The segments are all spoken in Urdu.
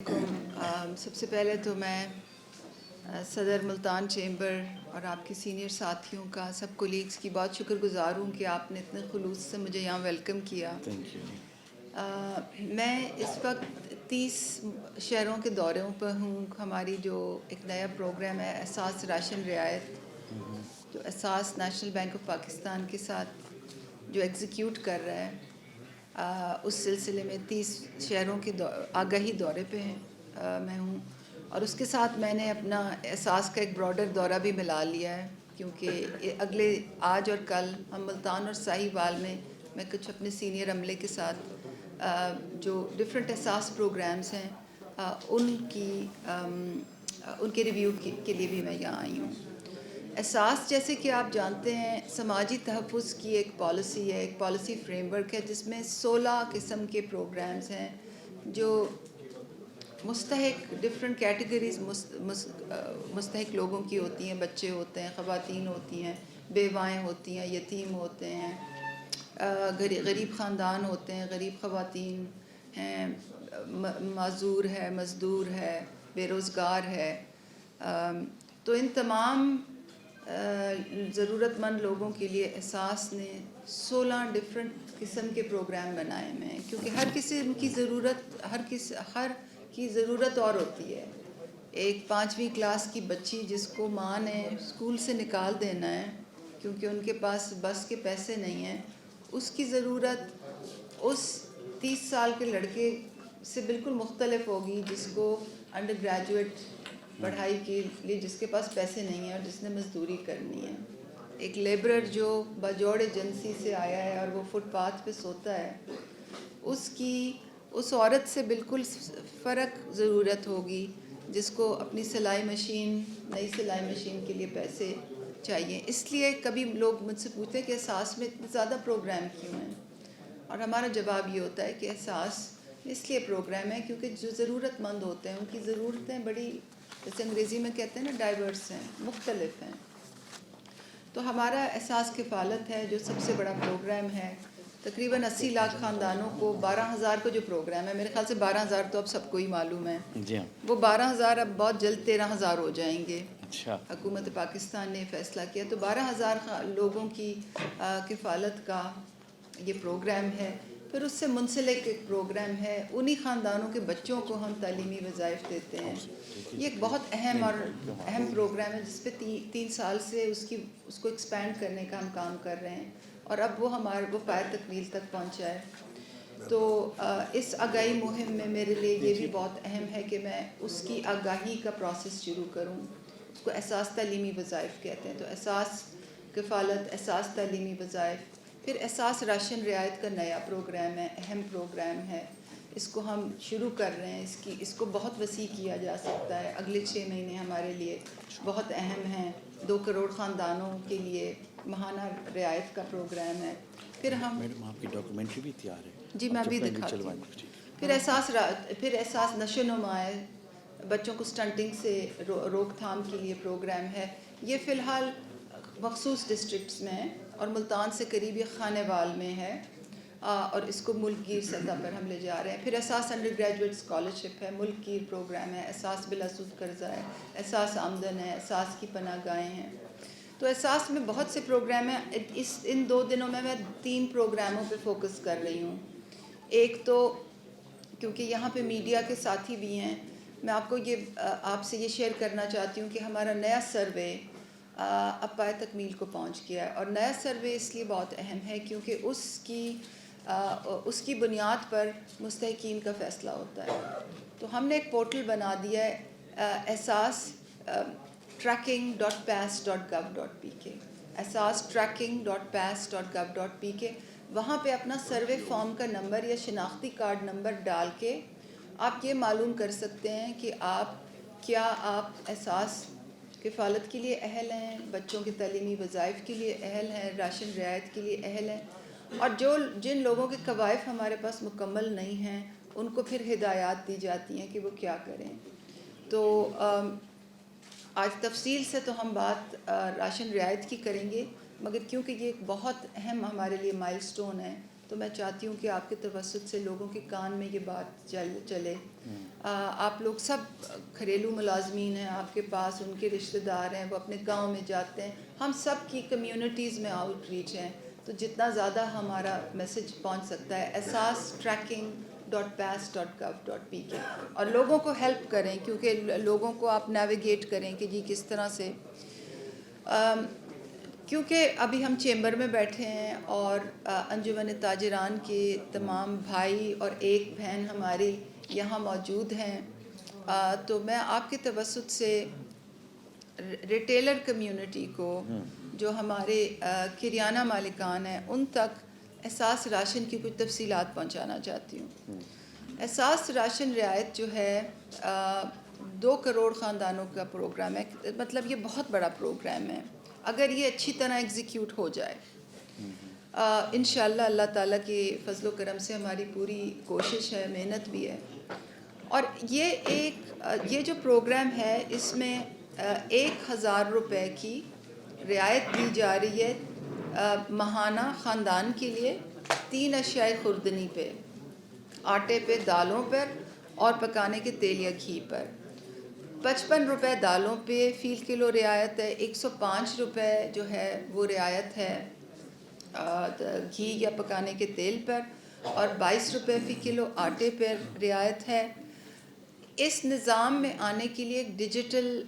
سب سے پہلے تو میں صدر ملتان چیمبر اور آپ کے سینئر ساتھیوں کا سب کولیگس کی بہت شکر گزار ہوں کہ آپ نے اتنے خلوص سے مجھے یہاں ویلکم کیا. میں اس وقت 30 شہروں کے دوروں پر ہوں. ہماری جو ایک نیا پروگرام ہے احساس راشن رعایت، جو احساس نیشنل بینک آف پاکستان کے ساتھ جو ایگزیکیوٹ کر رہا ہے، اس سلسلے میں 30 شہروں کے آگاہی دورے پہ میں ہوں. اور اس کے ساتھ میں نے اپنا احساس کا ایک براڈر دورہ بھی ملا لیا ہے، کیونکہ آج اور کل ہم ملتان اور ساہیوال میں کچھ اپنے سینئر عملے کے ساتھ جو ڈفرینٹ احساس پروگرامز ہیں ان کے ریویو کے لیے بھی میں یہاں آئی ہوں. احساس جیسے کہ آپ جانتے ہیں سماجی تحفظ کی ایک پالیسی ہے، ایک پالیسی فریم ورک ہے جس میں 16 قسم کے پروگرامز ہیں جو مستحق ڈفرینٹ کیٹیگریز مستحق لوگوں کی ہوتی ہیں. بچے ہوتے ہیں، خواتین ہوتی ہیں، بیوائیں ہوتی ہیں، یتیم ہوتے ہیں، غریب خاندان ہوتے ہیں، غریب خواتین ہیں، معذور ہے، مزدور ہے، بے روزگار ہے. تو ان تمام ضرورت مند لوگوں کے لیے احساس نے 16 ڈفرینٹ قسم کے پروگرام بنائے ہوئے ہیں، کیونکہ ہر قسم کی ضرورت ہر کی ضرورت اور ہوتی ہے. ایک 5ویں کلاس کی بچی جس کو ماں نے اسکول سے نکال دینا ہے کیونکہ ان کے پاس بس کے پیسے نہیں ہیں، اس کی ضرورت اس 30 سال کے لڑکے سے بالکل مختلف ہوگی جس کو انڈر گریجویٹ پڑھائی کے لیے جس کے پاس پیسے نہیں ہیں اور جس نے مزدوری کرنی ہے. ایک لیبرر جو بجوڑ ایجنسی سے آیا ہے اور وہ فٹ پاتھ پہ سوتا ہے، اس عورت سے بالکل فرق ضرورت ہوگی جس کو اپنی نئی سلائی مشین کے لیے پیسے چاہیے. اس لیے کبھی لوگ مجھ سے پوچھتے ہیں کہ احساس میں اتنے زیادہ پروگرام کیوں ہیں، اور ہمارا جواب یہ ہوتا ہے کہ احساس اس لیے پروگرام ہے کیونکہ جو ضرورت مند ہوتے ہیں ان کی ضرورتیں بڑی، جیسے انگریزی میں کہتے ہیں نا، ڈائیورس ہیں، مختلف ہیں. تو ہمارا احساس کفالت ہے جو سب سے بڑا پروگرام ہے. تقریباً 80 لاکھ خاندانوں کو 12,000 کا جو پروگرام ہے، میرے خیال سے 12,000 تو اب سب کو ہی معلوم ہے. وہ 12,000 اب بہت جلد 13,000 ہو جائیں گے. حکومت پاکستان نے فیصلہ کیا، تو 12,000 لوگوں کی کفالت کا یہ پروگرام ہے. پھر اس سے منسلک ایک پروگرام ہے، انہی خاندانوں کے بچوں کو ہم تعلیمی وظائف دیتے ہیں. یہ ایک بہت اہم پروگرام ہے جس پہ 3 سال سے اس کو ایکسپینڈ کرنے کا ہم کام کر رہے ہیں، اور اب وہ پائے تکمیل تک پہنچا ہے. تو اس آگاہی مہم میں میرے لیے یہ بھی بہت اہم ہے کہ میں اس کی آگاہی کا پروسیس شروع کروں. اس کو احساس تعلیمی وظائف کہتے ہیں. تو احساس کفالت، احساس تعلیمی وظائف، پھر احساس راشن رعایت کا نیا پروگرام ہے، اہم پروگرام ہے. اس کو ہم شروع کر رہے ہیں. اس کو بہت وسیع کیا جا سکتا ہے. اگلے 6 مہینے ہمارے لیے بہت اہم ہیں. 2 کروڑ خاندانوں کے لیے ماہانہ رعایت کا پروگرام ہے. پھر میڈم آپ کی ڈاکومنٹری بھی تیار ہے؟ جی میں بھی دکھاتی ہوں. پھر احساس نشو و نما ہے، بچوں کو سٹنٹنگ سے روک تھام کے لیے پروگرام ہے. یہ فی الحال مخصوص ڈسٹرکٹس میں ہے اور ملتان سے قریب یہ خانے وال میں ہے، اور اس کو ملک گیر سطح پر ہم لے جا رہے ہیں. پھر احساس انڈر گریجویٹ اسکالرشپ ہے، ملک گیر پروگرام ہے. احساس بلا سود قرضہ ہے، احساس آمدن ہے، احساس کی پناہ گاہیں ہیں. تو احساس میں بہت سے پروگرام ہیں. ان 2 دنوں میں 3 پروگراموں پہ فوکس کر رہی ہوں. ایک تو کیونکہ یہاں پہ میڈیا کے ساتھی بھی ہیں، میں آپ سے یہ شیئر کرنا چاہتی ہوں کہ ہمارا نیا سروے اب پائے تکمیل کو پہنچ گیا ہے. اور نیا سروے اس لیے بہت اہم ہے کیونکہ اس کی بنیاد پر مستحقین کا فیصلہ ہوتا ہے. تو ہم نے ایک پورٹل بنا دیا ہے، احساس tracking.pas.gov.pk، احساس tracking.pas.gov.pk. وہاں پہ اپنا سروے فارم کا نمبر یا شناختی کارڈ نمبر ڈال کے آپ یہ معلوم کر سکتے ہیں کہ کیا آپ احساس کفالت کے لیے اہل ہیں، بچوں کے تعلیمی وظائف کے لیے اہل ہیں، راشن رعایت کے لیے اہل ہیں. اور جن لوگوں کے قوائف ہمارے پاس مکمل نہیں ہیں ان کو پھر ہدایات دی جاتی ہیں کہ وہ کیا کریں. تو آج تفصیل سے تو ہم بات راشن رعایت کی کریں گے، مگر کیونکہ یہ ایک بہت اہم ہمارے لیے مائل سٹون ہے تو میں چاہتی ہوں کہ آپ کے توسط سے لوگوں کے کان میں یہ بات چلے. آپ لوگ سب گھریلو ملازمین ہیں, آپ کے پاس ان کے رشتہ دار ہیں, وہ اپنے گاؤں میں جاتے ہیں, ہم سب کی کمیونٹیز میں آؤٹ ریچ ہیں, تو جتنا زیادہ ہمارا میسج پہنچ سکتا ہے. asas.tracking.pas.gov.pk اور لوگوں کو ہیلپ کریں, کیونکہ لوگوں کو آپ نیویگیٹ کریں کہ جی کس طرح سے, کیونکہ ابھی ہم چیمبر میں بیٹھے ہیں اور انجمن تاجران کے تمام بھائی اور ایک بہن ہماری یہاں موجود ہیں. تو میں آپ کے توسط سے ریٹیلر کمیونٹی کو, جو ہمارے کریانہ مالکان ہیں, ان تک احساس راشن کی کچھ تفصیلات پہنچانا چاہتی ہوں. احساس راشن رعایت جو ہے 2 کروڑ خاندانوں کا پروگرام ہے. مطلب یہ بہت بڑا پروگرام ہے اگر یہ اچھی طرح ایگزیکیوٹ ہو جائے. انشاءاللہ اللہ تعالیٰ کے فضل و کرم سے ہماری پوری کوشش ہے, محنت بھی ہے. اور یہ جو پروگرام ہے اس میں 1000 روپے کی رعایت دی جا رہی ہے ماہانہ خاندان کے لیے 3 اشیاء خوردنی پہ, آٹے پہ, دالوں پر اور پکانے کے تیل یا گھی پر. 55 روپے دالوں پہ فی کلو رعایت ہے, 105 روپے جو ہے وہ رعایت ہے گھی یا پکانے کے تیل پر, اور 22 روپے فی کلو آٹے پر رعایت ہے. اس نظام میں آنے کے لیے ایک ڈیجیٹل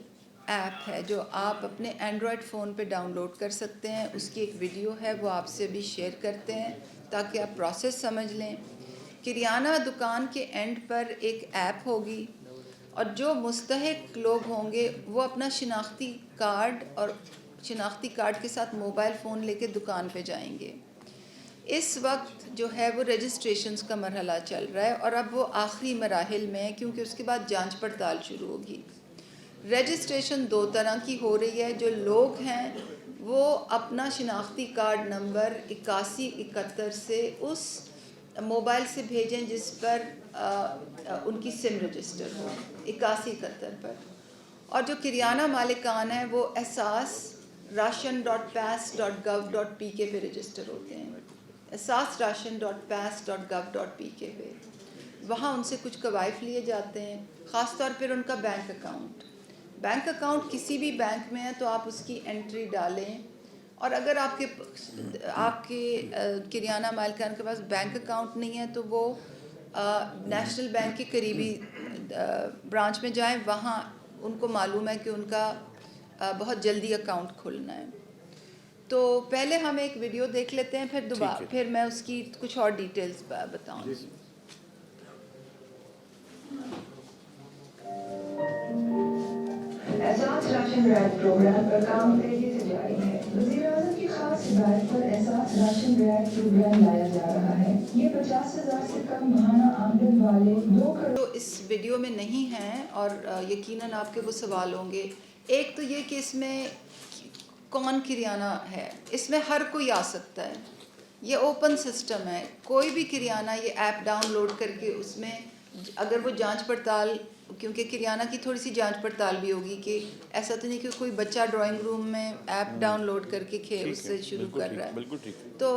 ایپ ہے جو آپ اپنے اینڈرائڈ فون پہ ڈاؤن لوڈ کر سکتے ہیں. اس کی ایک ویڈیو ہے, وہ آپ سے بھی شیئر کرتے ہیں تاکہ آپ پروسیس سمجھ لیں. کریانہ دکان کے اینڈ پر ایک ایپ ہوگی, اور جو مستحق لوگ ہوں گے وہ اپنا شناختی کارڈ اور شناختی کارڈ کے ساتھ موبائل فون لے کے دکان پہ جائیں گے. اس وقت جو ہے وہ رجسٹریشنز کا مرحلہ چل رہا ہے, اور اب وہ آخری مراحل میں ہے کیونکہ اس کے بعد جانچ پڑتال شروع ہوگی. رجسٹریشن 2 طرح کی ہو رہی ہے. جو لوگ ہیں وہ اپنا شناختی کارڈ نمبر 8171 سے اس موبائل سے بھیجیں جس پر ان کی سم رجسٹر ہو, 8171 پر. اور جو کریانہ مالکان ہیں وہ احساس ration.pas.gov.pk پہ رجسٹر ہوتے ہیں. احساس ration.pas.gov.pk پہ وہاں ان سے کچھ کوائف لیے جاتے ہیں, خاص طور پر ان کا بینک اکاؤنٹ. بینک اکاؤنٹ کسی بھی بینک میں ہے تو آپ اس کی انٹری ڈالیں, اور اگر آپ کے کریانہ مالکان کے پاس بینک اکاؤنٹ نہیں ہے تو وہ نیشنل بینک کے قریبی برانچ میں جائیں, وہاں ان کو معلوم ہے کہ ان کا بہت جلدی اکاؤنٹ کھلنا ہے. تو پہلے ہم ایک ویڈیو دیکھ لیتے ہیں, پھر میں اس کی کچھ اور ڈیٹیلز بتاؤں. احساس راشن رعایت پروگرام پر کام تیزی سے جاری ہے. وزیر اعظم کی خاص ہدایت پر احساس راشن رعایت پروگرام لایا جا رہا ہے. یہ 50,000 سے کم ماہانہ آمدن والے 2 کروڑ جو اس ویڈیو میں نہیں ہیں, اور یقیناً آپ کے وہ سوال ہوں گے. ایک تو یہ کہ اس میں کون کریانہ ہے, اس میں ہر کوئی آ سکتا ہے. یہ اوپن سسٹم ہے, کوئی بھی کریانہ یہ ایپ ڈاؤن لوڈ کر کے اس میں اگر وہ جانچ پڑتال, کیونکہ کریانہ کی تھوڑی سی جانچ پڑتال بھی ہوگی کہ ایسا تو نہیں کہ کوئی بچہ ڈرائنگ روم میں ایپ ڈاؤن لوڈ کر کے اس سے شروع کر رہا ہے. تو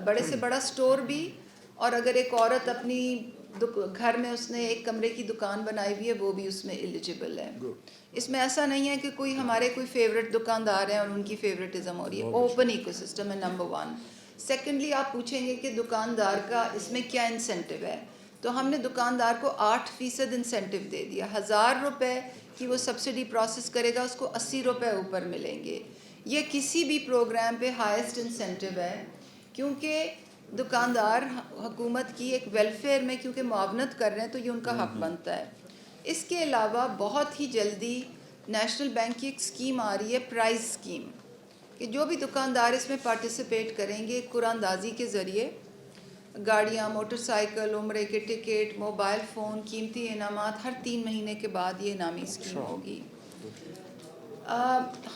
بڑے سے بڑا سٹور بھی, اور اگر ایک عورت اپنی گھر میں اس نے ایک کمرے کی دکان بنائی ہوئی ہے وہ بھی اس میں ایلیجیبل ہے. اس میں ایسا نہیں ہے کہ ہمارے کوئی فیوریٹ دکاندار ہیں اور ان کی فیوریٹزم ہو رہی ہے. اوپن ایکو سسٹم ہے, نمبر 1. سیکنڈلی آپ پوچھیں گے کہ دکاندار کا اس میں کیا انسینٹو ہے, تو ہم نے دکاندار کو 8% انسینٹو دے دیا. 1000 روپے کی وہ سبسڈی پروسیس کرے گا, اس کو 80 روپے اوپر ملیں گے. یہ کسی بھی پروگرام پہ ہائیسٹ انسینٹو ہے, کیونکہ دکاندار حکومت کی ایک ویلفیئر میں کیونکہ معاونت کر رہے ہیں تو یہ ان کا حق بنتا ہے. اس کے علاوہ بہت ہی جلدی نیشنل بینک کی ایک اسکیم آ رہی ہے, پرائز اسکیم, کہ جو بھی دکاندار اس میں پارٹیسپیٹ کریں گے قرعہ اندازی کے ذریعے گاڑیاں, موٹر سائیکل, عمرے کے ٹکٹ, موبائل فون, قیمتی انعامات, ہر 3 مہینے کے بعد یہ انعامی اسکیم ہوگی.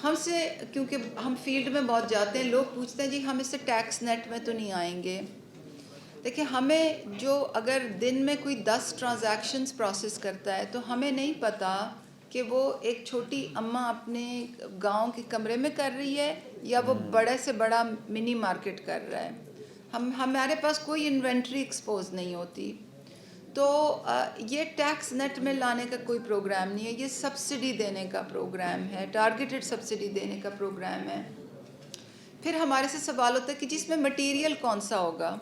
ہم سے کیونکہ ہم فیلڈ میں بہت جاتے ہیں, لوگ پوچھتے ہیں جی ہم اس سے ٹیکس نیٹ میں تو نہیں آئیں گے. دیکھیں, ہمیں جو اگر دن میں کوئی 10 ٹرانزیکشنز پروسیس کرتا ہے تو ہمیں نہیں پتہ کہ وہ ایک چھوٹی اماں اپنے گاؤں کے کمرے میں کر رہی ہے یا وہ بڑے سے بڑا منی مارکیٹ کر رہا ہے. ہمارے پاس کوئی انوینٹری ایکسپوز نہیں ہوتی. تو یہ ٹیکس نیٹ میں لانے کا کوئی پروگرام نہیں ہے, یہ سبسڈی دینے کا پروگرام ہے, ٹارگیٹڈ سبسڈی دینے کا پروگرام ہے. پھر ہمارے سے سوال ہوتا ہے کہ جس میں مٹیریل کون سا ہوگا,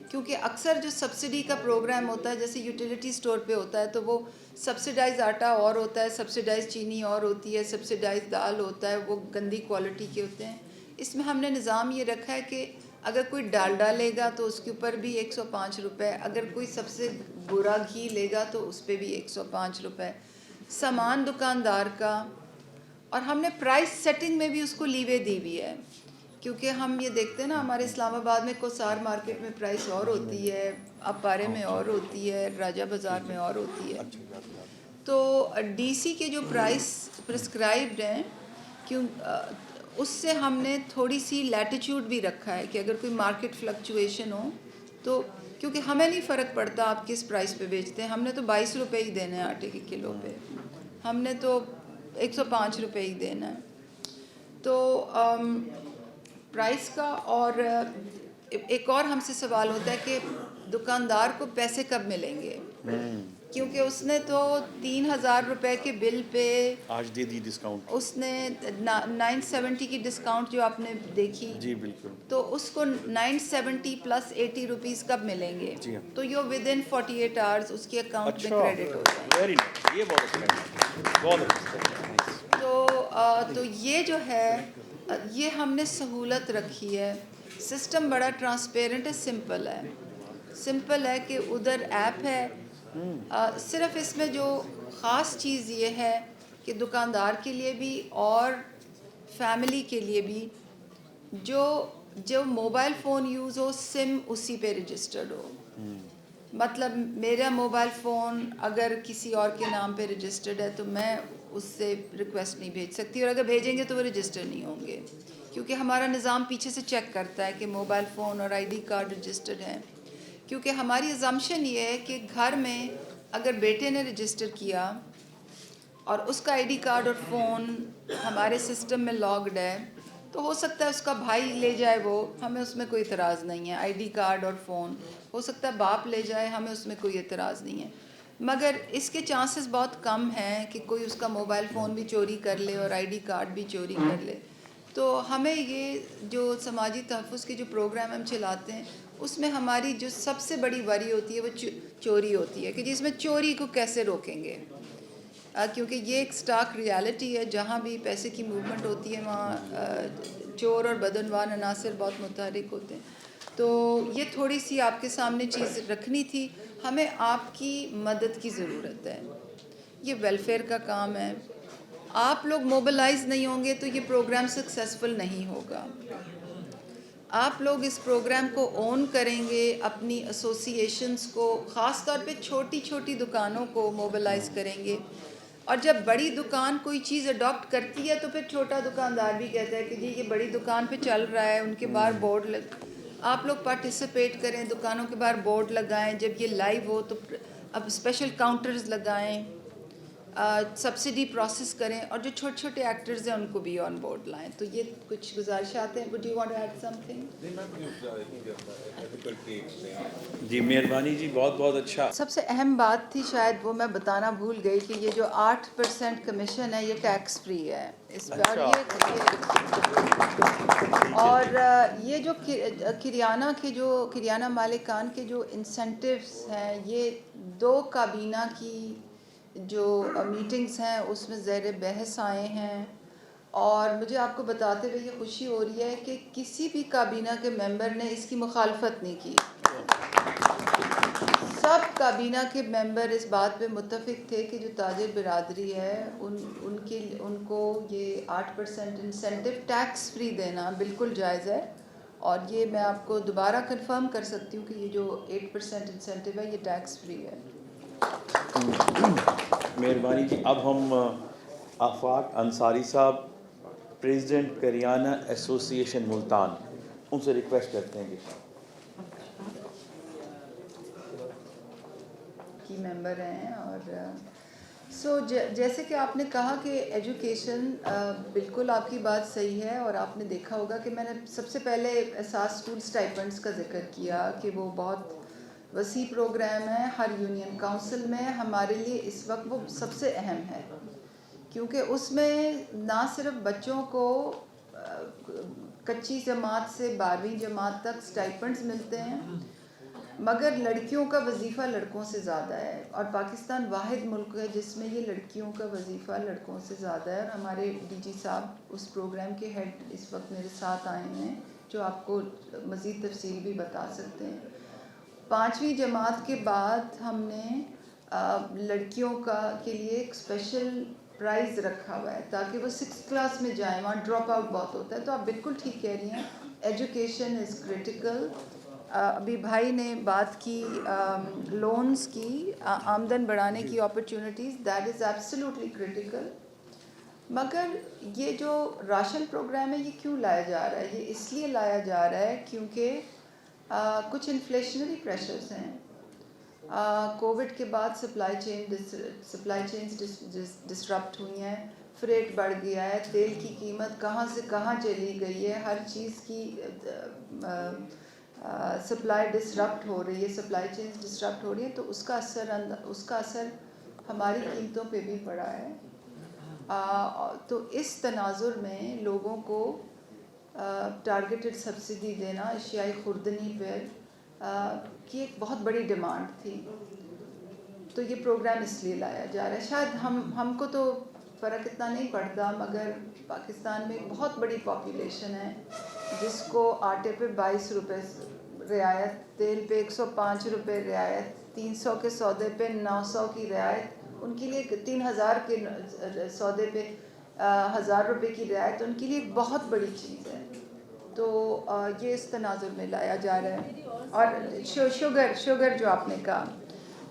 کیونکہ اکثر جو سبسڈی کا پروگرام ہوتا ہے جیسے یوٹیلیٹی سٹور پہ ہوتا ہے تو وہ سبسڈائز آٹا اور ہوتا ہے, سبسڈائز چینی اور ہوتی ہے, سبسڈائز دال ہوتا ہے, وہ گندی کوالٹی کے ہوتے ہیں. اس میں ہم نے نظام یہ رکھا ہے کہ اگر کوئی ڈالڈا لے گا تو اس کے اوپر بھی 105 روپے, اگر کوئی سب سے برا گھی لے گا تو اس پہ بھی 105 روپے. سامان دکاندار کا, اور ہم نے پرائس سیٹنگ میں بھی اس کو لیوے دی ہوئی ہے, کیونکہ ہم یہ دیکھتے ہیں نا ہمارے اسلام آباد میں کوسار مارکیٹ میں پرائس اور ہوتی ہے, اپارے میں اور ہوتی ہے, راجہ بازار میں اور ہوتی ہے. تو ڈی سی کے جو پرائس پرسکرائبڈ ہیں کیوں اس سے ہم نے تھوڑی سی لیٹیچیوڈ بھی رکھا ہے کہ اگر کوئی مارکیٹ فلکچویشن ہو تو, کیونکہ ہمیں نہیں فرق پڑتا آپ کس پرائس پہ بیچتے ہیں, ہم نے تو 22 روپے ہی دینے ہیں آٹے کے کلو پہ, ہم نے تو 105 روپے ہی دینا ہے. تو پرائس کا, اور ایک اور ہم سے سوال ہوتا ہے کہ دکاندار کو پیسے کب ملیں گے, کیونکہ اس نے تو 3000 روپے کے بل پہ آج دے دی ڈسکاؤنٹ, اس نے 970 کی ڈسکاؤنٹ جو آپ نے دیکھی, جی بالکل, تو اس کو 970 پلس 80 روپیز کب ملیں گے, جی ہاں, تو یہ ود ان 48 آورس اس کے اکاؤنٹ میں اچھا, کریڈٹ ہو جائے. ویری نائس, یہ بہت اچھا ہے, بہت اچھا. تو یہ جو ہے یہ ہم نے سہولت رکھی ہے. سسٹم بڑا ٹرانسپیرنٹ ہے, سمپل ہے کہ ادھر ایپ ہے. صرف اس میں جو خاص چیز یہ ہے کہ دکاندار کے لیے بھی اور فیملی کے لیے بھی جو موبائل فون یوز ہو سم اسی پہ رجسٹرڈ ہو. مطلب میرا موبائل فون اگر کسی اور کے نام پہ رجسٹرڈ ہے تو میں اس سے ریکویسٹ نہیں بھیج سکتی, اور اگر بھیجیں گے تو وہ رجسٹر نہیں ہوں گے, کیونکہ ہمارا نظام پیچھے سے چیک کرتا ہے کہ موبائل فون اور آئی ڈی کارڈ رجسٹرڈ ہیں. کیونکہ ہماری ازمپشن یہ ہے کہ گھر میں اگر بیٹے نے رجسٹر کیا اور اس کا آئی ڈی کارڈ اور فون ہمارے سسٹم میں لاگڈ ہے تو ہو سکتا ہے اس کا بھائی لے جائے, وہ ہمیں اس میں کوئی اعتراض نہیں ہے. آئی ڈی کارڈ اور فون ہو سکتا ہے باپ لے جائے, ہمیں اس میں کوئی اعتراض نہیں ہے. مگر اس کے چانسز بہت کم ہیں کہ کوئی اس کا موبائل فون بھی چوری کر لے اور آئی ڈی کارڈ بھی چوری کر لے. تو ہمیں یہ جو سماجی تحفظ کے جو پروگرام ہم چلاتے ہیں اس میں ہماری جو سب سے بڑی وری ہوتی ہے وہ چوری ہوتی ہے, کہ جس میں چوری کو کیسے روکیں گے, کیونکہ یہ ایک سٹاک ریالٹی ہے, جہاں بھی پیسے کی موومنٹ ہوتی ہے وہاں چور اور بدعنوان عناصر بہت متحرک ہوتے ہیں. تو یہ تھوڑی سی آپ کے سامنے چیز رکھنی تھی. ہمیں آپ کی مدد کی ضرورت ہے, یہ ویلفیئر کا کام ہے. آپ لوگ موبلائز نہیں ہوں گے تو یہ پروگرام سکسیسفل نہیں ہوگا. آپ لوگ اس پروگرام کو اون کریں گے, اپنی ایسوسیشنز کو, خاص طور پہ چھوٹی چھوٹی دکانوں کو موبلائز کریں گے. اور جب بڑی دکان کوئی چیز اڈاپٹ کرتی ہے تو پھر چھوٹا دکاندار بھی کہتا ہے کہ جی یہ بڑی دکان پہ چل رہا ہے, ان کے باہر بورڈ آپ لوگ پارٹیسپیٹ کریں, دکانوں کے باہر بورڈ لگائیں, جب یہ لائیو ہو تو اب اسپیشل کاؤنٹرز لگائیں, سبسڈی پروسیس کریں, اور جو چھوٹے چھوٹے ایکٹرز ہیں ان کو بھی آن بورڈ لائیں. تو یہ کچھ گزارشات ہیں. Would you want to add something? جی مہربانی جی, بہت بہت اچھا. سب سے اہم بات تھی شاید وہ میں بتانا بھول گئی کہ یہ جو 8% کمیشن ہے یہ ٹیکس فری ہے اس پہ, اور یہ جو کریانہ مالکان کے جو انسینٹیوز ہیں یہ 2 کابینہ کی جو میٹنگز ہیں اس میں زیر بحث آئے ہیں. اور مجھے آپ کو بتاتے ہوئے یہ خوشی ہو رہی ہے کہ کسی بھی کابینہ کے ممبر نے اس کی مخالفت نہیں کی. سب کابینہ کے ممبر اس بات پہ متفق تھے کہ جو تاجر برادری ہے ان کو یہ 8% انسینٹیو ٹیکس فری دینا بالکل جائز ہے. اور یہ میں آپ کو دوبارہ کنفرم کر سکتی ہوں کہ یہ جو 8% انسینٹیو ہے یہ ٹیکس فری ہے. مہربانی جی. اب ہم آفاق انصاری صاحب, پریزیڈنٹ کریانہ ایسوسی ایشن ملتان, ان سے ریکویسٹ کرتے ہیں کہ کی ممبر ہیں اور جیسے کہ آپ نے کہا کہ ایجوکیشن بالکل آپ کی بات صحیح ہے، اور آپ نے دیکھا ہوگا کہ میں نے سب سے پہلے احساس اسکول اسٹائپنڈس کا ذکر کیا کہ وہ بہت وسیع پروگرام ہے ہر یونین کونسل میں. ہمارے لیے اس وقت وہ سب سے اہم ہے، کیونکہ اس میں نہ صرف بچوں کو کچی جماعت سے 12ویں جماعت تک اسٹائپنڈس ملتے ہیں، مگر لڑکیوں کا وظیفہ لڑکوں سے زیادہ ہے، اور پاکستان واحد ملک ہے جس میں یہ لڑکیوں کا وظیفہ لڑکوں سے زیادہ ہے. اور ہمارے ڈی جی صاحب اس پروگرام کے ہیڈ اس وقت میرے ساتھ آئے ہیں جو آپ کو مزید تفصیل بھی بتا سکتے ہیں. 5ویں جماعت کے بعد ہم نے لڑکیوں کے لیے ایک اسپیشل پرائز رکھا ہوا ہے تاکہ وہ 6th کلاس میں جائیں، وہاں ڈراپ آؤٹ بہت ہوتا ہے. تو آپ بالکل ٹھیک کہہ رہی ہیں، ایجوکیشن از کریٹیکل. ابھی بھائی نے بات کی لونز کی، آمدن بڑھانے کی opportunities, that is absolutely critical. مگر یہ جو راشن پروگرام ہے یہ کیوں لایا جا رہا ہے؟ یہ اس لیے لایا جا رہا ہے کیونکہ کچھ انفلیشنری پریشرز ہیں. کووڈ کے بعد سپلائی چینز ڈسرپٹ ہوئی ہیں، فریٹ بڑھ گیا ہے، تیل کی قیمت کہاں سے کہاں چلی گئی ہے، ہر چیز کی سپلائی ڈسرپٹ ہو رہی ہے، سپلائی چینز ڈسرپٹ ہو رہی ہیں. تو اس کا اثر ہماری قیمتوں پہ بھی پڑا ہے. تو اس تناظر میں لوگوں کو ٹارگیٹڈ سبسڈی دینا اشیائے خوردنی پر کی ایک بہت بڑی ڈیمانڈ تھی. تو یہ پروگرام اس لیے لایا جا رہا ہے. شاید ہم کو تو فرق اتنا نہیں پڑتا، مگر پاکستان میں ایک بہت بڑی پاپولیشن ہے جس کو آٹے پہ 22 روپے رعایت، تیل پہ 105 روپے رعایت، 300 کے سودے پہ 900 کی رعایت، ان کے لیے 3000 کے سودے پہ 1000 روپے کی رعایت ان کے لیے ایک بہت بڑی چیز ہے. تو یہ اس تناظر میں لایا جا رہا ہے. اور شوگر جو آپ نے کہا،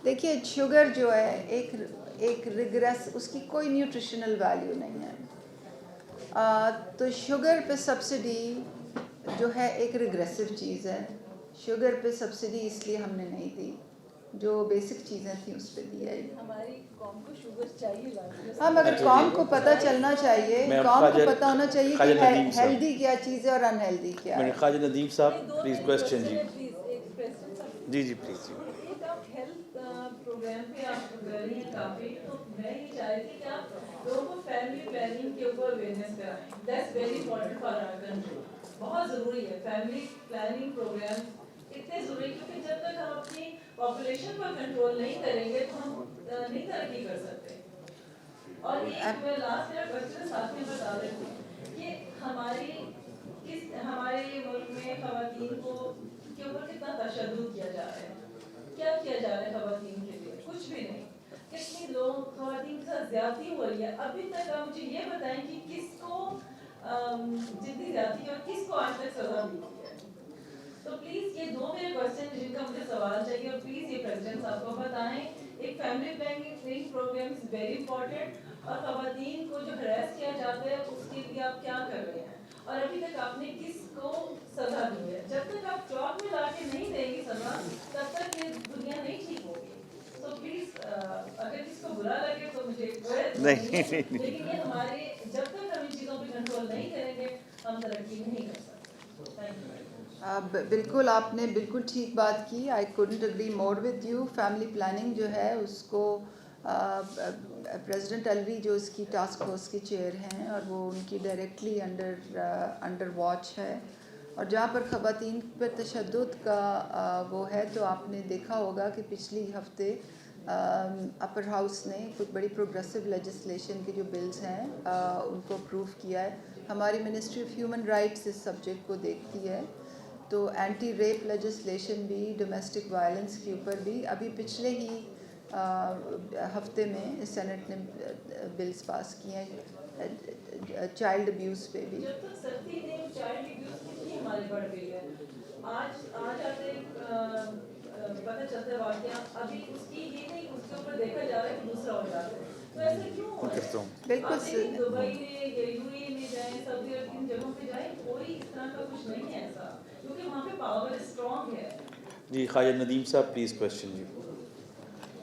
دیکھیے شوگر جو ہے ایک ریگریس، اس کی کوئی نیوٹریشنل ویلیو نہیں ہے. تو شوگر پہ سبسڈی جو ہے ایک ریگریسو چیز ہے. شوگر پہ سبسڈی اس لیے ہم نے نہیں دی، جو بیسک چیزیں تھیں اس پہ دی ہے. ہماری قوم کو شوگر چاہیے لازمی. ہاں، مگر قوم کو پتہ چلنا چاہیے، قوم کو پتہ ہونا چاہیے کہ ہیلدی کیا چیز ہے اور ان ہیلدی کیا ہے. Khawaja Nadeem Sahab please question. جی جی پلیز. ایک آپ ہیلتھ پروگرام پہ آپ کر رہی ہیں کافی، تو میں یہ چاہ رہی تھی کہ آپ لوگوں کو فیملی پلاننگ کے اوپر اویئرنیس کرائیں. That's very important for our country. بہت ضروری ہے فیملی پلاننگ پروگرام، اتنے ضروری، کیونکہ جب تک ہم اپنی پاپولیشن پر کنٹرول نہیں کریں گے تو ہم نہیں ترقی کر سکتے. اور ایک میں لاسٹ ایئر کوشچن ساتھ میں بتا دیتی ہوں کہ ہمارے ملک میں خواتین کے اوپر کتنا تشدد کیا جا رہا ہے. کیا کیا جا رہا ہے خواتین کے لیے؟ کچھ بھی نہیں. کتنی لوگ خواتین کے ساتھ زیادتی ہو رہی ہے. ابھی تک آپ مجھے یہ بتائیں کہ کس کو جتنی زیادتی اور کس کو آج تک سزا دی گئی ہے. تو پلیز یہ دو میرے کوشچن جن کا مجھے سوال چاہیے، اور پلیز یہ پریزیڈنٹ صاحب کو بتائیں. ایک family planning programme is very important, اور خواتین کو جو ہراس کیا جاتا ہے اس کے لیے آپ کیا کر رہے ہیں، اور ابھی تک آپ نے کس کو سزا دی ہے. جب تک آپ چوک میں لا کے نہیں دیں گے سزا، تب تک یہ دنیا نہیں ٹھیک ہوگی. تو پلیز اگر کس کو برا لگے تو مجھے لیکن یہ ہمارے جب تک ہم ان چیزوں پہ کنٹرول نہیں کریں گے ہم ترقی نہیں کر سکتے. Thank you. بالکل آپ نے بالکل ٹھیک بات کی. I couldn't agree more with you. Family planning جو ہے اس کو پریزیڈنٹ الوی جو اس کی ٹاسک فورس کی چیئر ہیں، اور وہ ان کی ڈائریکٹلی انڈر واچ ہے. اور جہاں پر خواتین پر تشدد کا وہ ہے، تو آپ نے دیکھا ہوگا کہ پچھلی ہفتے اپر ہاؤس نے کچھ بڑی پروگریسو لیجسلیشن کے جو بلز ہیں ان کو اپروو کیا ہے. ہماری منسٹری آف ہیومن رائٹس اس سبجیکٹ کو دیکھتی ہے. تو اینٹی ریپ لیجسلیشن بھی، ڈومیسٹک وائلنس کے اوپر بھی ابھی پچھلے ہی ہفتے میں سینٹ نے بلز پاس کیے ہیں. چائلڈ ابیوز پہ بھی. جب تک سختی نہیں، چائلڈ ابیوز کتنی ہماری بڑھ گئی ہے. آج آتے پتہ چلتا ہے واقعہ، ابھی اس کی یہ نہیں، اس کے اوپر دیکھا جا رہا ہے کہ دوسرا ہو جاتا ہے. تو ایسا کیوں ہو رہا ہے؟ بالکل. دبئی میں یا یو اے میں جائیں، سعودی عرب ان جگہوں پہ جائیں، کوئی اس طرح کا کچھ نہیں ہے ایسا، کیونکہ وہاں پہ پاور اسٹرانگ ہے. جی خواجہ ندیم صاحب پلیز کوشچن. جی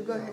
go ahead।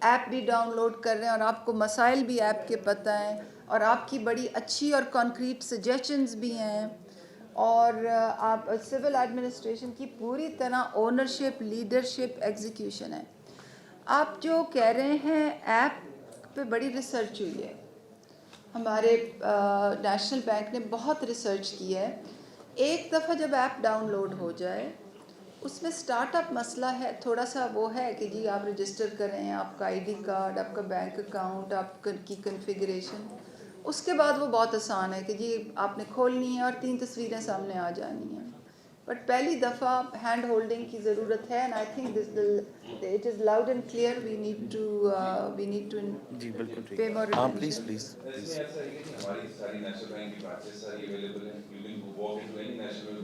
ایپ بھی ڈاؤن لوڈ کر رہے ہیں اور آپ کو مسائل بھی ایپ کے پتہ ہیں اور آپ کی بڑی اچھی اور کانکریٹ سجیشنز بھی ہیں اور آپ سول ایڈمنسٹریشن کی پوری طرح اونرشپ لیڈرشپ ایگزیکیوشن ہے. آپ جو کہہ رہے ہیں ایپ پہ بڑی ریسرچ ہوئی ہے, ہمارے نیشنل بینک نے بہت ریسرچ کی ہے. ایک دفعہ جب ایپ ڈاؤن لوڈ ہو جائے اس میں سٹارٹ اپ مسئلہ ہے, تھوڑا سا وہ ہے کہ جی آپ رجسٹر کریں, آپ کا آئی ڈی کارڈ, آپ کا بینک اکاؤنٹ, آپ کی کنفیگریشن, اس کے بعد وہ بہت آسان ہے کہ جی آپ نے کھولنی ہے اور 3 تصویریں سامنے آ جانی ہیں. بٹ پہلی دفعہ ہینڈ ہولڈنگ کی ضرورت ہے and I think it is loud and clear. We need to جی بالکل پے ٹھیک. مور ہاں پلیز اٹینشن. پلیز اس میں ایسا ہے کہ ہماری ساری نیشنل بینک کی برانچز ساری اویلیبل ہیں. You can walk into any national